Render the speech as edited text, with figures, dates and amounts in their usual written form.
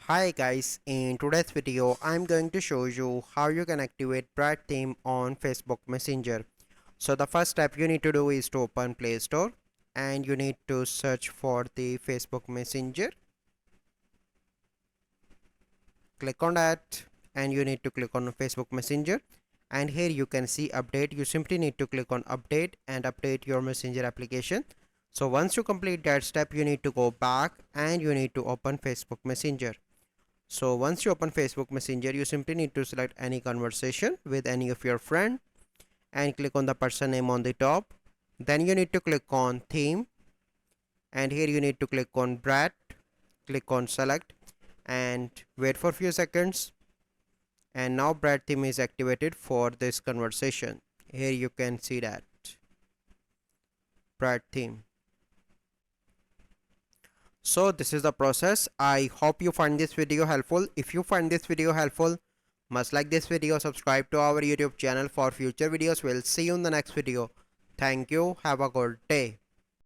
Hi guys, in today's video I'm going to show you how you can activate Brat theme on Facebook Messenger. So the first step you need to do is to open Play Store and you need to search for the Facebook Messenger. Click on that and you need to click on Facebook Messenger, and here you can see update. You simply need to click on update and update your Messenger application. So once you complete that step, you need to go back and you need to open Facebook Messenger. So once you open Facebook Messenger, you simply need to select any conversation with any of your friend and click on the person name on the top. Then you need to click on theme, and here you need to click on Brat, click on select and wait for a few seconds. And now Brat theme is activated for this conversation. Here you can see that Brat theme. So this is the process. I hope you find this video helpful. If you find this video helpful, must like this video, subscribe to our YouTube channel for future videos. We'll see you in the next video. Thank you. Have a good day.